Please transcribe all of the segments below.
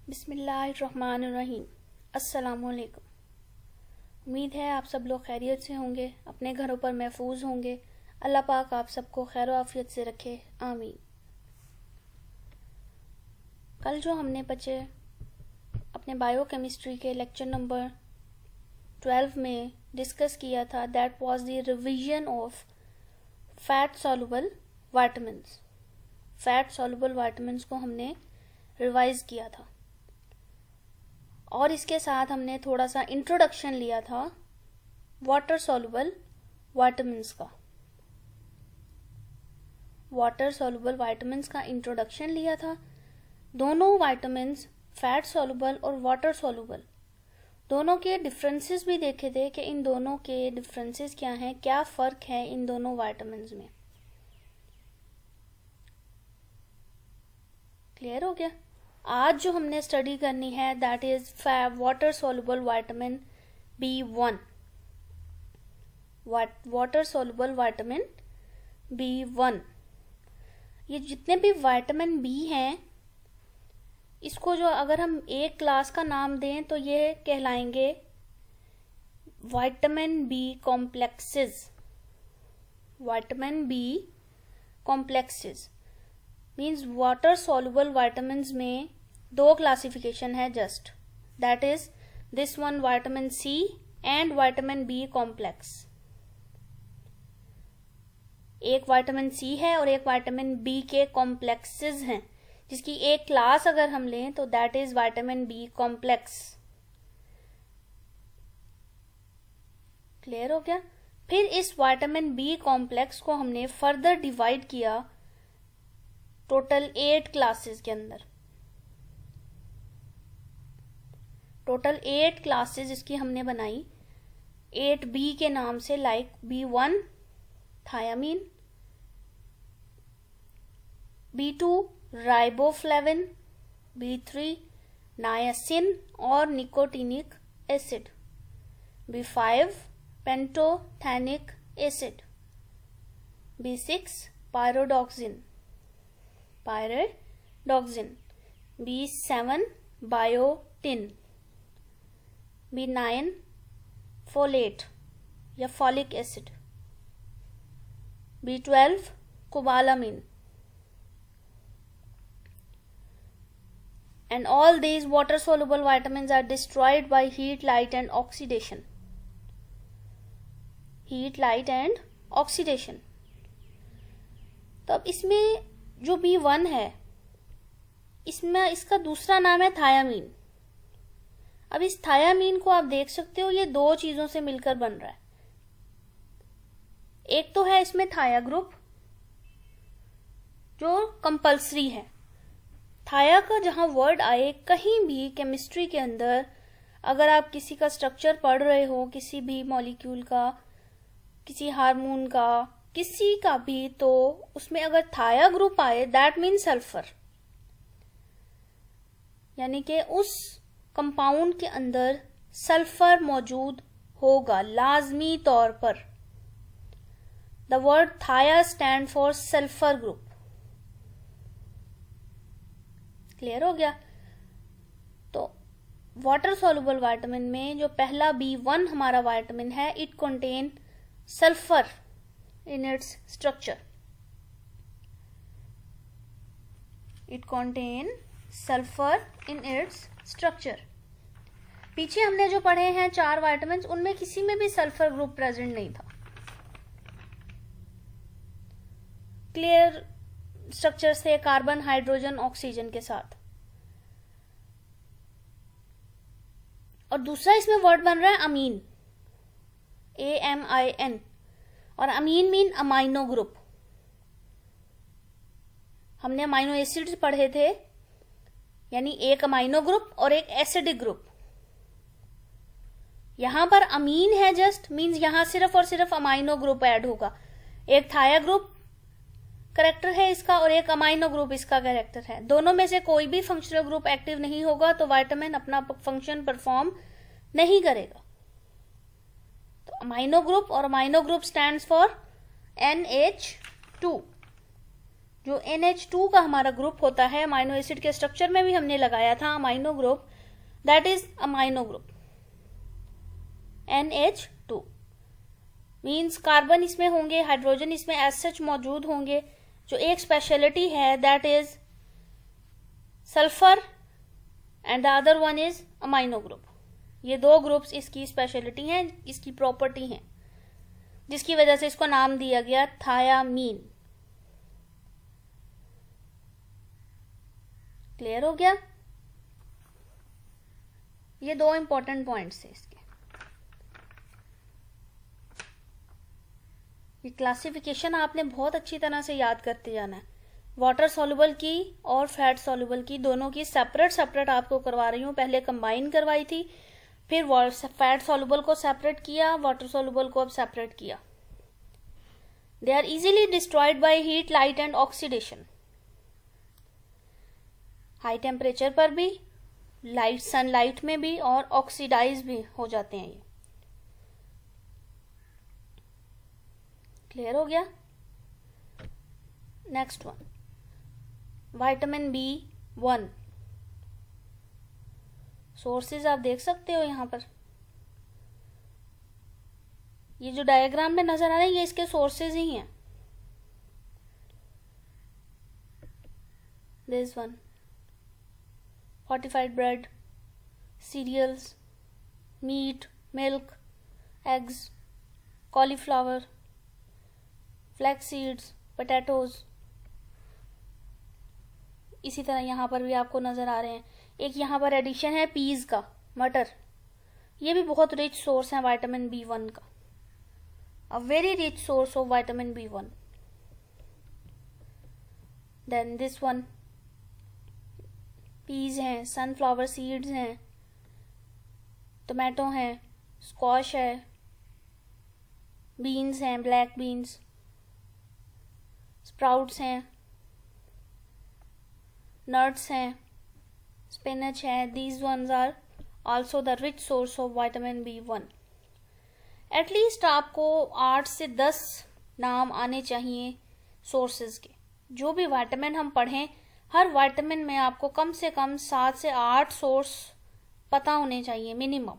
बिस्मिल्लाहिर्रहमानिर्रहीम। अस्सलामुअलैकुम। उम्मीद है आप सब लोग खैरियत से होंगे, अपने घरों पर महफूज होंगे। अल्लाह पाक आप सबको खैर आफियत से रखे, आमीन। कल जो हमने बच्चे अपने बायोकेमिस्ट्री के लेक्चर नंबर 12 में डिस्कस किया था, that was the revision of fat soluble vitamins. Fat soluble vitamins को हमने रिवाइज किया था और इसके साथ हमने थोड़ा सा इंट्रोडक्शन लिया था वाटर सॉल्युबल विटामिन्स का। वाटर सॉल्युबल विटामिन्स का इंट्रोडक्शन लिया था। दोनों विटामिन्स फैट सॉल्युबल और वाटर सॉल्युबल, दोनों के डिफरेंसेस भी देखे थे कि इन दोनों के डिफरेंसेस क्या हैं, क्या फर्क है इन दोनों विटामिन्स में। क्लियर हो गया? आज जो हमने स्टडी करनी है that is water soluble vitamin B1। Water soluble vitamin B1, ये जितने भी विटामिन बी हैं, इसको जो अगर हम एक क्लास का नाम दें तो ये कहलाएंगे vitamin B complexes. Vitamin B complexes means water soluble vitamins में दो क्लासिफिकेशन है just, that is this one vitamin C and vitamin B complex. एक विटामिन सी है और एक विटामिन बी के कॉम्प्लेक्सेस हैं, जिसकी एक क्लास अगर हम लें तो that is vitamin B complex. Clear हो गया? फिर इस विटामिन बी कॉम्प्लेक्स को हमने फर्दर डिवाइड किया टोटल 8 क्लासेस के अंदर। टोटल 8 क्लासेस इसकी हमने बनाई 8B के नाम से, like B1 thiamine, B2 riboflavin, B3 niacin और nicotinic acid, B5 pantothenic acid, B6 pyridoxine, B7 biotin, B9 folate या folic acid, B12 cobalamin. And all these water soluble vitamins are destroyed by heat, light and oxidation. Heat, light and oxidation. तो अब इसमें जो B1 है, इसमें इसका दूसरा नाम है थायामीन। अब इस थायामीन को आप देख सकते हो, ये दो चीजों से मिलकर बन रहा है। एक तो है इसमें थाया ग्रुप जो कंपल्सरी है। थाया का जहां वर्ड आए कहीं भी केमिस्ट्री के अंदर, अगर आप किसी का स्ट्रक्चर पढ़ रहे हो, किसी भी मॉलिक्यूल का, किसी हार्मोन का, किसी का भी, तो उसमें अगर थाया ग्रुप आए दैट मीन सल्फर, यानी कि उस कंपाउंड के अंदर सल्फर मौजूद होगा लाजमी तौर पर। द वर्ड थाया stand for sulphur group. Clear हो गया? तो वाटर सॉल्युबल विटामिन में जो पहला B1 हमारा विटामिन है, it contain sulphur in its structure. It contain sulfur in its structure. पीछे हमने जो पढ़े हैं 4 विटामिन, उनमें किसी में भी सल्फर ग्रुप प्रेजेंट नहीं था। क्लियर स्ट्रक्चर से कार्बन, हाइड्रोजन, ऑक्सीजन के साथ। और दूसरा इसमें वर्ड बन रहा है अमीन, AMIN, और अमीन मीन अमाइनो ग्रुप। हमने अमाइनो एसिड्स पढ़े थे, यानी एक अमाइनो ग्रुप और एक एसिडिक ग्रुप। यहां पर अमीन है जस्ट, मींस यहां सिर्फ और सिर्फ अमाइनो ग्रुप ऐड होगा। एक थाया ग्रुप कैरेक्टर है इसका और एक अमाइनो ग्रुप इसका कैरेक्टर है। दोनों में से कोई भी फंक्शनल ग्रुप एक्टिव नहीं होगा तो विटामिन अपना फंक्शन परफॉर्म नहीं करेगा। तो अमाइनो ग्रुप, और amino group stands for NH2, जो NH2 का हमारा ग्रुप होता है, अमाइनो एसिड के स्ट्रक्चर में भी हमने लगाया था amino group, that is amino group NH2 means carbon इसमें होंगे, हाइड्रोजन इसमें एज सच मौजूद होंगे। जो एक स्पेशलिटी है that is sulphur and the other one is amino group. ये दो ग्रुप्स इसकी स्पेशलिटी हैं, इसकी प्रॉपर्टी हैं, जिसकी वजह से इसको नाम दिया गया थायामीन। क्लियर हो गया? ये दो इंपॉर्टेंट पॉइंट्स है इसके। ये क्लासिफिकेशन आपने बहुत अच्छी तरह से याद करते जाना है। वाटर सॉल्युबल की और फैट सॉल्युबल की दोनों की सेपरेट सेपरेट आपको करवा रही हूँ। पहले कंबाइन करवाई थी, फिर फैट सॉल्युबल को सेपरेट किया, वाटर सॉल्युबल को अब सेपरेट किया। They are easily destroyed by heat, light and oxidation. High temperature पर भी, लाइट सनलाइट में भी, और ऑक्सीडाइज भी हो जाते हैं ये। क्लियर हो गया? Next one, vitamin B1। Sources आप देख सकते हो यहां पर, ये जो डायग्राम में नजर आ रहे हैं ये इसके सोर्सेज ही हैं। This one, fortified bread, cereals, meat, milk, eggs, cauliflower, flax seeds, potatoes। इसी तरह यहाँ पर भी आपको नजर आ रहे हैं। एक यहाँ पर एडिशन है पीज का, मटर। ये भी बहुत रिच सोर्स है विटामिन B1 का, a very rich source of vitamin B1। Then this one, peas हैं, सनफ्लावर सीड्स हैं, टोमेटो हैं, स्क्वाश है, बीन्स हैं, ब्लैक बीन्स, स्प्राउट्स हैं, नट्स हैं, स्पिनच है। These ones are also the rich source of vitamin B1। At least आपको 8 से 10 नाम आने चाहिए सोर्सेज के। जो भी विटामिन हम पढ़ें, हर विटामिन में आपको कम से कम 7 से 8 सोर्स पता होने चाहिए minimum.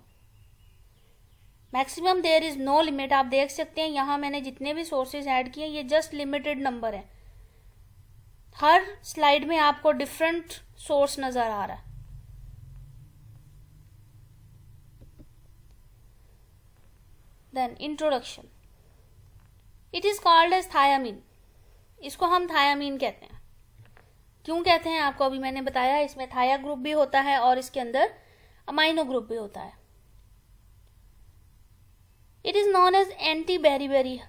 Maximum there is no limit. आप देख सकते हैं यहां मैंने जितने भी सोर्सेज ऐड किए ये जस्ट लिमिटेड नंबर है। हर स्लाइड में आपको डिफरेंट सोर्स नजर आ रहा है। Then introduction, it is called as thiamine. इसको हम थायामीन कहते हैं। क्यों कहते हैं आपको अभी मैंने बताया, इसमें थाया ग्रुप भी होता है और इसके अंदर अमाइनो ग्रुप भी होता है। It is known as anti beriberi.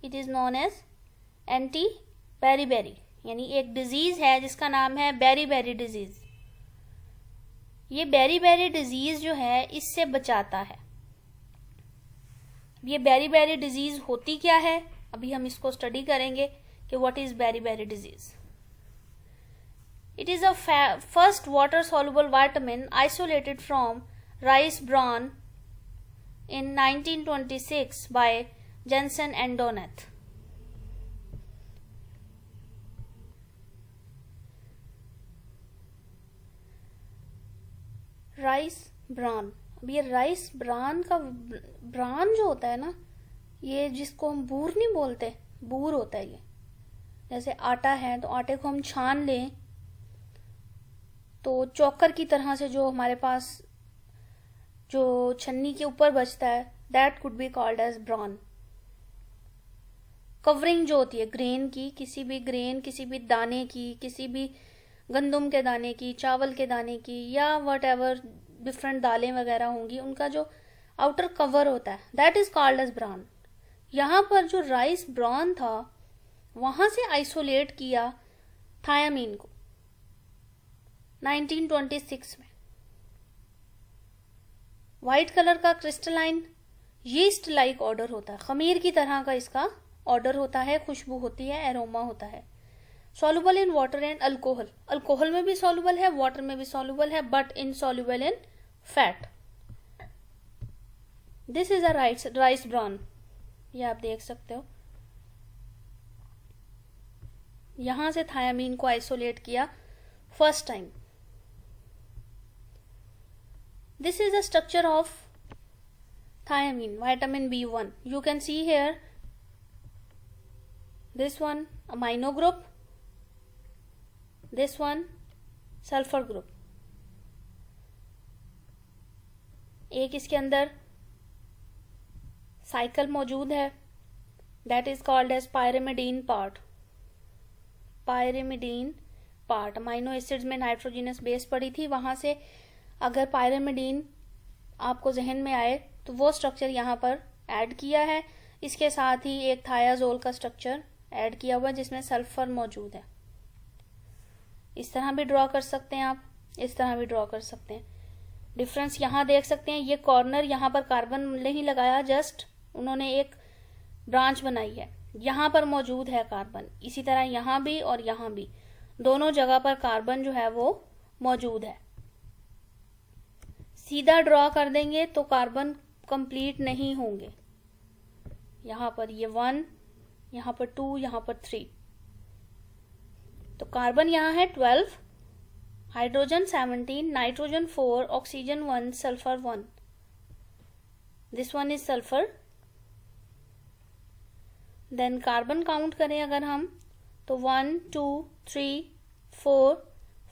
It is known as anti beriberi, यानी एक डिजीज है जिसका नाम है बेरीबेरी डिजीज। ये बेरीबेरी डिजीज जो है इससे बचाता है। ये बेरीबेरी डिजीज होती क्या है, अभी हम इसको स्टडी करेंगे कि what is beriberi disease. It is a first water-soluble vitamin isolated from rice bran in 1926 by Jensen and Donath. Rice bran, अब ये राइस ब्रान का ब्रान जो होता है ना, ये जिसको हम बूर नहीं बोलते, बूर होता है ये। जैसे आटा है तो आटे को हम छान लें तो चोकर की तरह से जो हमारे पास जो छन्नी के ऊपर बचता है, that could be called as bran. Covering जो होती है ग्रेन की, किसी भी ग्रेन, किसी भी दाने की, किसी भी गंदुम के दाने की, चावल के दाने की, या वट एवर डिफरेंट दालें वगैरह होंगी, उनका जो आउटर कवर होता है that is called as bran. यहाँ पर जो राइस ब्रान था वहां से आइसोलेट किया थायामीन को 1926 में। व्हाइट कलर का क्रिस्टलाइन यीस्ट लाइक ऑर्डर होता है, खमीर की तरह का इसका ऑर्डर होता है, खुशबू होती है, एरोमा होता है। Soluble in water and alcohol, alcohol में भी सॉल्युबल है, वाटर में भी सॉल्युबल है, but insoluble in fat. This is a rice bran, ये आप देख सकते हो। यहां से थायामीन को आइसोलेट किया first time. This is the structure of thiamine, vitamin B1. You can see here this one amino group, this one sulfur group. एक इसके अंदर साइकिल मौजूद है, that is called as pyrimidine part. pyrimidine part amino acids में nitrogenous base पड़ी थी, वहां से अगर पायरिमिडीन आपको जहन में आए तो वो स्ट्रक्चर यहाँ पर ऐड किया है. इसके साथ ही एक थायाजोल का स्ट्रक्चर ऐड किया हुआ है जिसमें सल्फर मौजूद है. इस तरह भी ड्रॉ कर सकते हैं आप, इस तरह भी ड्रॉ कर सकते हैं. डिफरेंस यहाँ देख सकते हैं, ये कॉर्नर यहाँ पर कार्बन नहीं लगाया, जस्ट उन्होंने एक ब्रांच बनाई है, यहाँ पर मौजूद है कार्बन. इसी तरह यहाँ भी और यहाँ भी दोनों जगह पर कार्बन जो है वो मौजूद है. सीधा ड्रॉ कर देंगे तो कार्बन कंप्लीट नहीं होंगे. यहां पर ये 1, यहां पर 2, यहां पर 3. तो कार्बन यहां है 12, hydrogen 17, nitrogen 4, oxygen 1, sulphur 1. This one is sulphur. Then carbon count करें अगर हम तो 1, 2, 3, 4,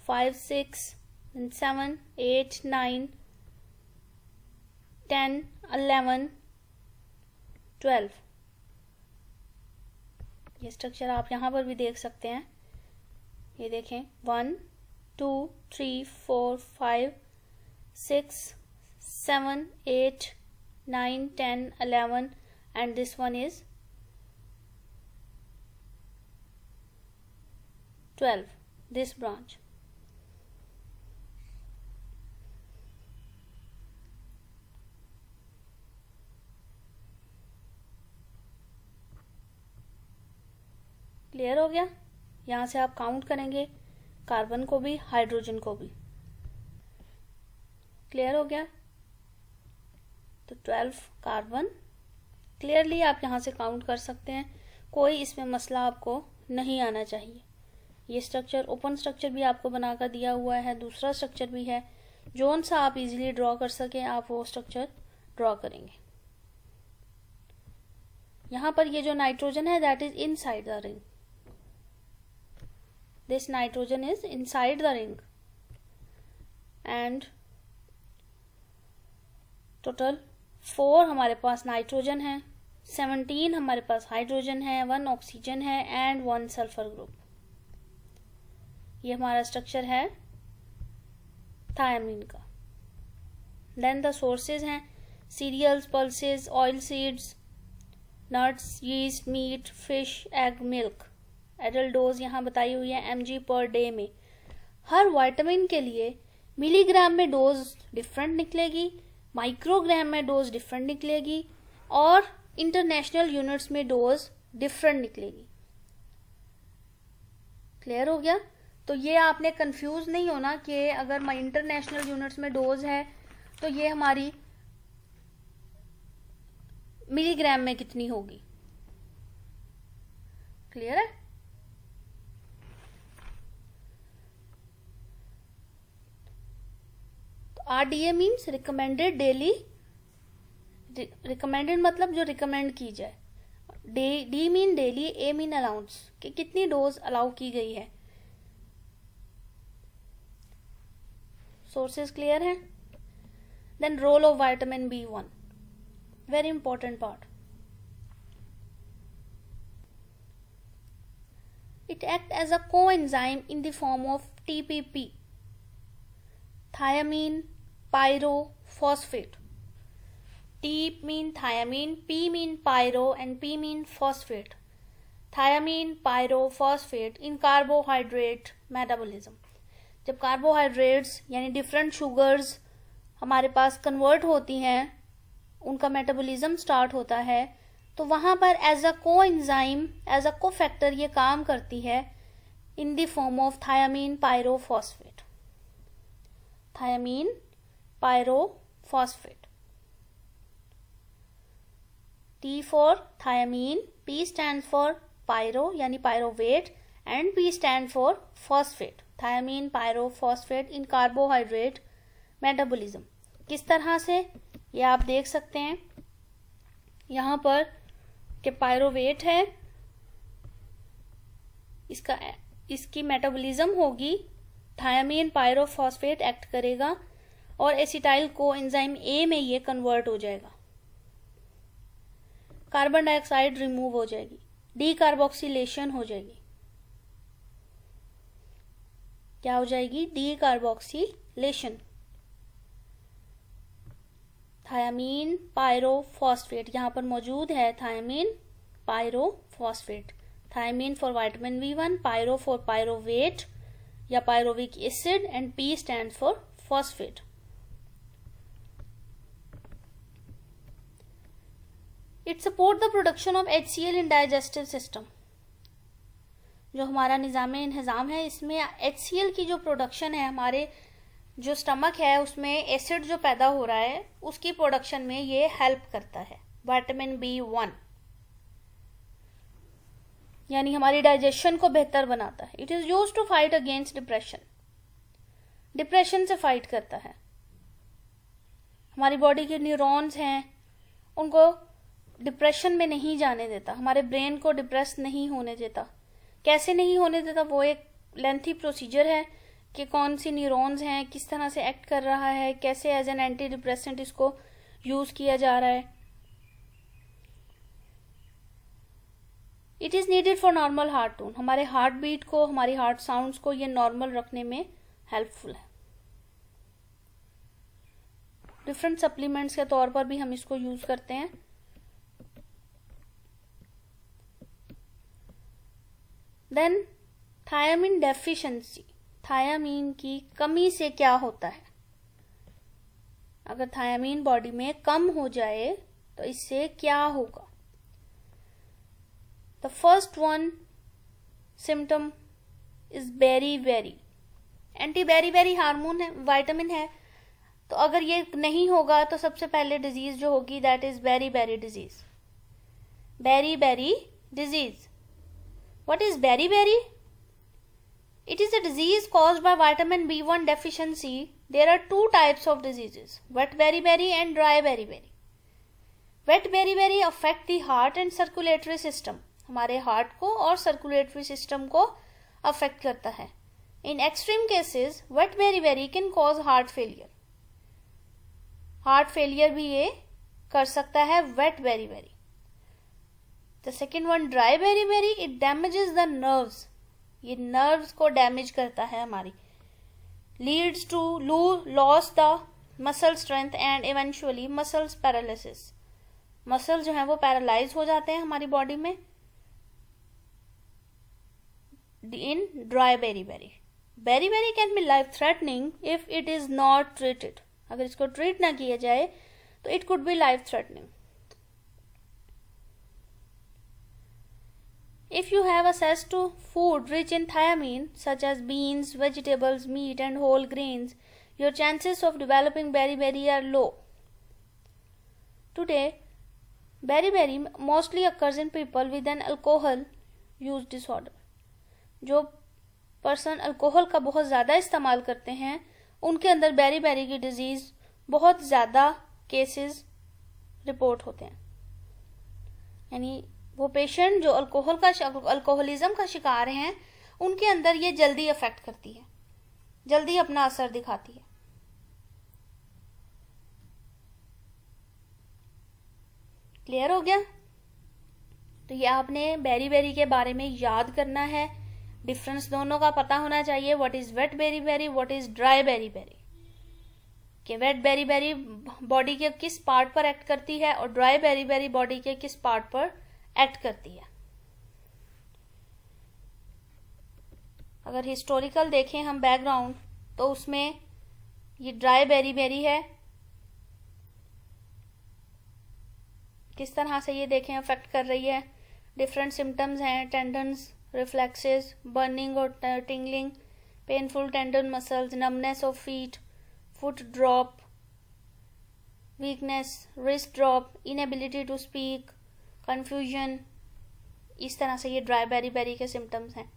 5, 6, 7, 8, 9, 10, 11, 12. ये स्ट्रक्चर आप यहां पर भी देख सकते हैं. ये देखें 1, 2, 3, 4, 5, 6, 7, 8, 9, 10, 11 and this one is 12. This branch. Clear हो गया. यहां से आप काउंट करेंगे कार्बन को भी, हाइड्रोजन को भी. क्लियर हो गया. तो 12 कार्बन क्लियरली आप यहां से काउंट कर सकते हैं. कोई इसमें मसला आपको नहीं आना चाहिए. ये स्ट्रक्चर ओपन स्ट्रक्चर भी आपको बनाकर दिया हुआ है, दूसरा स्ट्रक्चर भी है. जोन सा आप इजीली ड्रॉ कर सके आप वो स्ट्रक्चर ड्रॉ करेंगे. यहां पर ये जो नाइट्रोजन है that is inside the ring. This nitrogen is inside the ring and total 4 हमारे पास नाइट्रोजन है, 17 हमारे पास हाइड्रोजन है, 1 ऑक्सीजन है एंड 1 सल्फर ग्रुप. ये हमारा स्ट्रक्चर है थायामीन का. देन द सोर्सेज हैं cereals, pulses, oil seeds, nuts, yeast, meat, fish, egg, milk. Adult dose यहाँ बताई हुई है mg पर डे में. हर विटामिन के लिए मिलीग्राम में डोज डिफरेंट निकलेगी, माइक्रोग्राम में डोज डिफरेंट निकलेगी और इंटरनेशनल यूनिट्स में डोज डिफरेंट निकलेगी. क्लियर हो गया. तो ये आपने कंफ्यूज नहीं होना कि अगर इंटरनेशनल यूनिट्स में डोज है तो ये हमारी मिलीग्राम में कितनी होगी. क्लियर है. RDA means recommended daily. Recommended मतलब जो रिकमेंड की जाए. D mean daily, A mean allowance कि कितनी डोज अलाउ की गई है. सोर्सेस क्लियर है. Then role of vitamin B1, very important part. It acts as a coenzyme in the form of TPP, thiamine pyrophosphate. T mean thiamine, P mean pyro and P mean phosphate. Thiamine pyrophosphate in carbohydrate metabolism. जब carbohydrates यानी different sugars हमारे पास convert होती हैं, उनका metabolism start होता है, तो वहां पर as a coenzyme, as a cofactor ये काम करती है in the form of thiamine pyrophosphate. Thiamine pyrophosphate. T for thiamine, P stands for pyro यानी pyruvate and P stand for phosphate, thiamine pyrophosphate in carbohydrate metabolism. किस तरह से, ये आप देख सकते हैं यहाँ पर कि पायरोवेट है, इसकी मेटाबॉलिज्म होगी, थायमीन पायरोफॉस्फेट एक्ट करेगा और एसिटाइल को एंजाइम ए में ये कन्वर्ट हो जाएगा, कार्बन डाइऑक्साइड रिमूव हो जाएगी, डीकार्बोक्सिलेशन हो जाएगी। क्या हो जाएगी? डीकार्बोक्सिलेशन। थायमीन पायरोफॉस्फेट यहां पर मौजूद है, thiamine pyrophosphate, thiamine for vitamin B1, pyro for pyruvate या pyruvic acid and P stand for phosphate. It support the production of HCl in digestive system. जो हमारा निज़ाम इंहिज़ाम है, इसमें HCl की जो प्रोडक्शन है, हमारे जो स्टमक है उसमें एसिड जो पैदा हो रहा है उसकी प्रोडक्शन में ये हेल्प करता है। विटामिन B1 यानी हमारी डाइजेशन को बेहतर बनाता है। It is used to fight against depression, depression से फाइट करता है। हमारी बॉडी के न्यूरॉन्स हैं, उनको डिप्रेशन में नहीं जाने देता, हमारे ब्रेन को डिप्रेस नहीं होने देता। कैसे नहीं होने देता, वो एक लेंथी प्रोसीजर है कि कौन सी न्यूरॉन्स हैं, किस तरह से एक्ट कर रहा है, कैसे एज एन एंटी डिप्रेसेंट इसको यूज किया जा रहा है। It is needed for normal heart tone, हमारे हार्ट बीट को, हमारी हार्ट साउंड्स को ये नॉर्मल रखने में हेल्पफुल है। डिफरेंट सप्लीमेंट्स के तौर पर भी हम इसको यूज करते हैं। देन थायमीन डेफिशिएंसी, थायमीन की कमी से क्या होता है? अगर थायमीन बॉडी में कम हो जाए तो इससे क्या होगा? The first one symptom is beri, anti beri hormone है, विटामिन है, तो अगर ये नहीं होगा तो सबसे पहले डिजीज जो होगी that is beri disease. Beri disease, what is beri? It is a disease caused by vitamin B1 deficiency. There are two types of diseases, wet beriberi and dry beriberi. Wet beriberi affect the heart and circulatory system. हमारे heart को और circulatory system को affect करता है। In extreme cases, wet beriberi can cause heart failure. Heart failure भी ये कर सकता है wet beriberi. The second one, dry beriberi, it damages the nerves. ये नर्व्स को डैमेज करता है हमारी, leads to loss the muscle strength and eventually muscles paralysis. Muscle जो है वो पैरालाइज हो जाते हैं हमारी बॉडी में in dry beri can be life threatening if it is not treated. अगर इसको ट्रीट ना किया जाए तो it could be life threatening. If you have access to food rich in thiamine, such as beans, vegetables, meat, and whole grains, your chances of developing beriberi are low. Today, beriberi mostly occurs in people with an alcohol use disorder. जो person alcohol का बहुत ज़्यादा इस्तेमाल करते हैं, उनके अंदर berry की डिजीज़ बहुत ज़्यादा केसेस रिपोर्ट होते हैं। यानी वो पेशेंट जो अल्कोहलिज्म का शिकार हैं, उनके अंदर ये जल्दी अफेक्ट करती है, जल्दी अपना असर दिखाती है। क्लियर हो गया? तो ये आपने बेरी के बारे में याद करना है, डिफरेंस दोनों का पता होना चाहिए। What is wet beri, what is dry beri. कि वेट बेरी बॉडी के किस पार्ट पर एक्ट करती है और ड्राई बेरी बॉडी के किस पार्ट पर एक्ट करती है। अगर हिस्टोरिकल देखें हम बैकग्राउंड, तो उसमें ये ड्राई बेरी है, किस तरह से ये देखें अफेक्ट कर रही है। डिफरेंट सिम्टम्स हैं, टेंडन्स, रिफ्लेक्सेस, बर्निंग और tingling, painful tendon muscles, numbness of feet, foot drop, weakness, wrist drop, inability to speak, confusion. इस तरह से ये ड्राई बेरी के सिम्टम्स हैं।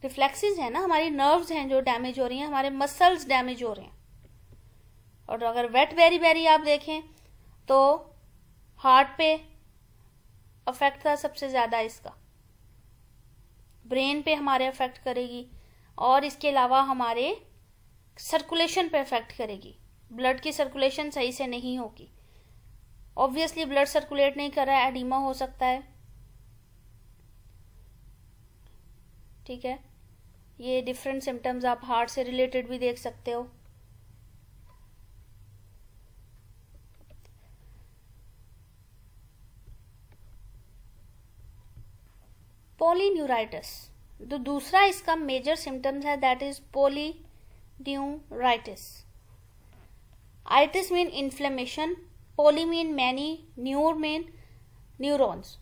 रिफ्लेक्सेस है ना, हमारी नर्व्स हैं जो डैमेज हो रही हैं, हमारे मसल्स डैमेज हो रहे हैं। और अगर वेट बेरी बेरी आप देखें तो हार्ट पे अफेक्ट था सबसे ज़्यादा, इसका ब्रेन पे हमारे अफेक्ट करेगी, और इसके अलावा हमारे सर्कुलेशन पे अफेक्ट करेगी। ब्लड की सर्कुलेशन सही से नहीं होगी, ऑब्वियसली ब्लड सर्कुलेट नहीं कर रहा है, एडिमा हो सकता है। ठीक है, ये डिफरेंट सिम्टम्स आप हार्ट से रिलेटेड भी देख सकते हो। पॉलीन्यूराइटिस, तो दूसरा इसका मेजर सिम्टम्स है, that is polyneuritis. Itis mean inflammation, poly mean many, neur mean neurons.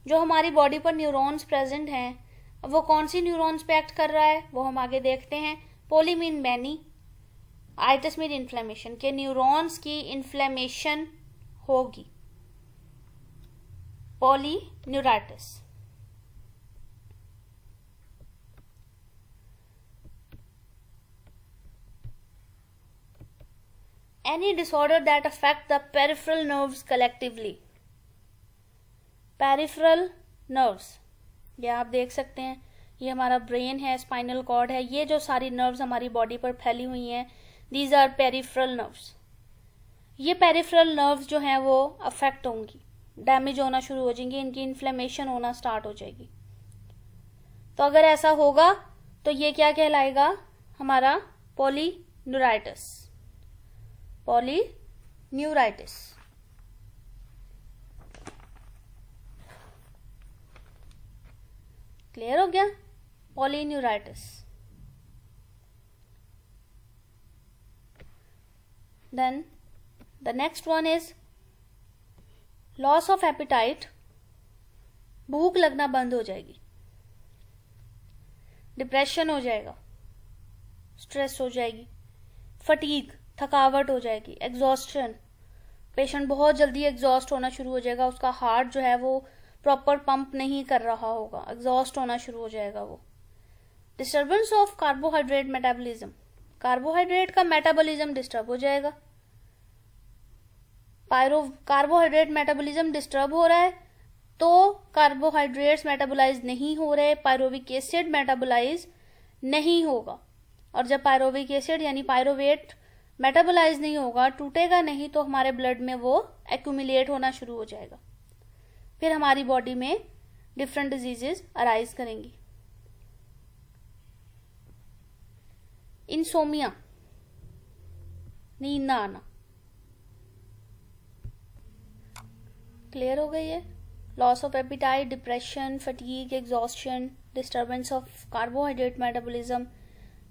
जो हमारी बॉडी पर न्यूरॉन्स प्रेजेंट हैं, वो कौन सी न्यूरॉन्स पे एक्ट कर रहा है वो हम आगे देखते हैं। Poly mean many, itis mean inflammation, के न्यूरॉन्स की इन्फ्लेमेशन होगी, पॉलीन्यूराइटिस। Any disorder that affect the peripheral nerves collectively. Peripheral nerves, ये आप देख सकते हैं, ये हमारा ब्रेन है, स्पाइनल कॉर्ड है, ये जो सारी नर्व्स हमारी बॉडी पर फैली हुई हैं, दीज आर पेरिफेरल नर्व्स। ये पेरिफेरल नर्व्स जो हैं वो अफेक्ट होंगी, डैमेज होना शुरू हो जाएंगी, इनकी इन्फ्लेमेशन होना स्टार्ट हो जाएगी। तो अगर ऐसा होगा तो ये क्या कहलाएगा, हमारा पॉलीन्यूराइटिस। पॉलीन्यूराइटिस। क्लियर हो गया, polyneuritis. Then the next one is loss of appetite, भूख लगना बंद हो जाएगी, डिप्रेशन हो जाएगा, स्ट्रेस हो जाएगी, फटीग, थकावट हो जाएगी, एग्जॉस्शन, पेशेंट बहुत जल्दी एग्जॉस्ट होना शुरू हो जाएगा, उसका हार्ट जो है वो प्रॉपर पंप नहीं कर रहा होगा, एग्जॉस्ट होना शुरू हो जाएगा वो। Disturbance of carbohydrate metabolism, carbohydrate का मेटाबॉलिज्म डिस्टर्ब हो जाएगा। कार्बोहाइड्रेट मेटाबॉलिज्म डिस्टर्ब हो रहा है तो कार्बोहाइड्रेट्स मेटाबोलाइज नहीं हो रहे, पायरोविक एसिड मेटाबोलाइज नहीं होगा, और जब पायरोविक एसिड यानी पायरोवेट मेटाबोलाइज नहीं होगा, टूटेगा नहीं, तो हमारे ब्लड में वो एक्यूमुलेट होना शुरू हो जाएगा, फिर हमारी बॉडी में डिफरेंट डिजीजेस अराइज करेंगी। इंसोमिया, नींद ना आना, क्लियर हो गई है। Loss of appetite, depression, fatigue, exhaustion, disturbance of carbohydrate metabolism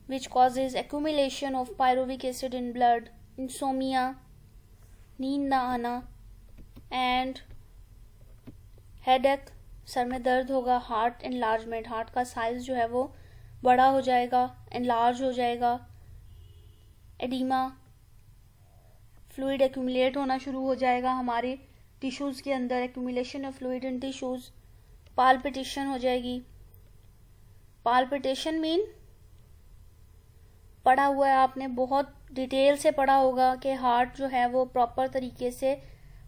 which causes accumulation of pyruvic acid in blood, insomnia, नींद ना आना, and headache, सर में दर्द होगा, हार्ट एनलार्जमेंट, हार्ट का साइज जो है वो बड़ा हो जाएगा, एनलार्ज हो जाएगा, एडिमा, फ्लूइड एक्यूमुलेट होना शुरू हो जाएगा हमारे टिश्यूज के अंदर, accumulation of fluid in tissues, palpitation हो जाएगी। पाल्पिटेशन मीन, पढ़ा हुआ है आपने, बहुत डिटेल से पढ़ा होगा कि हार्ट जो है वो प्रॉपर तरीके से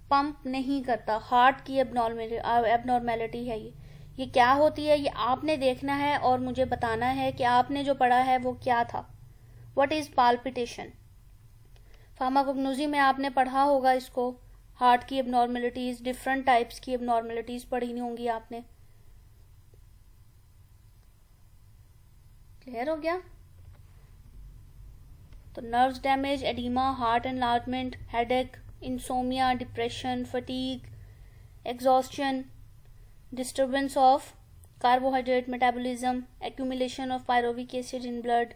पंप नहीं करता, हार्ट की एबनॉर्मेलिटी है ये क्या होती है ये आपने देखना है और मुझे बताना है कि आपने जो पढ़ा है वो क्या था। What is palpitation? फार्माकोग्नोसी में आपने पढ़ा होगा इसको, हार्ट की एबनॉर्मेलिटीज, डिफरेंट टाइप्स की एबनॉर्मेलिटीज पढ़ी होंगी आपने। क्लियर हो गया? तो nerves damage, oedema, heart enlargement, headache, insomnia, depression, fatigue, exhaustion, disturbance of carbohydrate metabolism, accumulation of pyruvic acid in blood,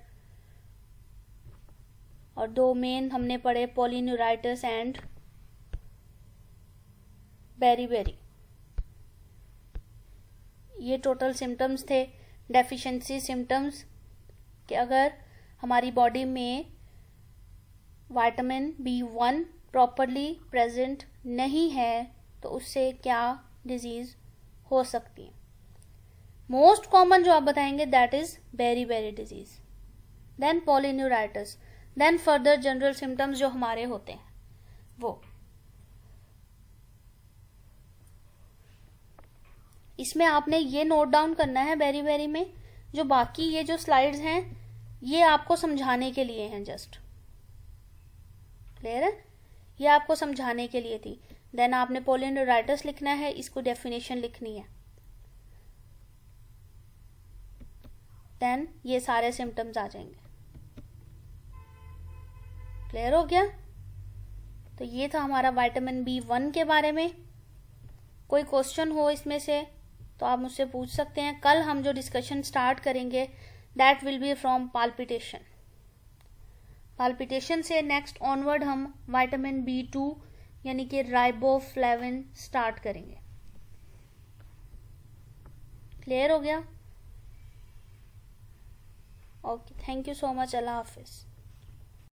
और दो मेन हमने पढ़े, पॉलीन्यूराइटिस एंड बेरी। ये टोटल सिम्टम्स थे, डेफिशिएंसी सिम्टम्स, कि अगर हमारी बॉडी में विटामिन B1 प्रॉपरली प्रेजेंट नहीं है तो उससे क्या डिजीज हो सकती है। मोस्ट कॉमन जो आप बताएंगे that is beri disease, then polyneuritis, then further general symptoms जो हमारे होते हैं वो। इसमें आपने ये नोट डाउन करना है बेरी में, जो बाकी ये जो स्लाइड्स हैं ये आपको समझाने के लिए हैं, जस्ट क्लियर है, ये आपको समझाने के लिए थी। देन आपने पॉलीन्यूराइटिस लिखना है, इसको डेफिनेशन लिखनी है, देन ये सारे सिम्टम्स आ जाएंगे। क्लियर हो गया? तो ये था हमारा विटामिन B1 के बारे में। कोई क्वेश्चन हो इसमें से तो आप मुझसे पूछ सकते हैं। कल हम जो डिस्कशन स्टार्ट करेंगे that will be from palpitation. Palpitation से नेक्स्ट ऑनवर्ड हम विटामिन B2 यानी कि राइबोफ्लेविन स्टार्ट करेंगे। क्लियर हो गया? Okay, thank you so much, Allah Hafiz.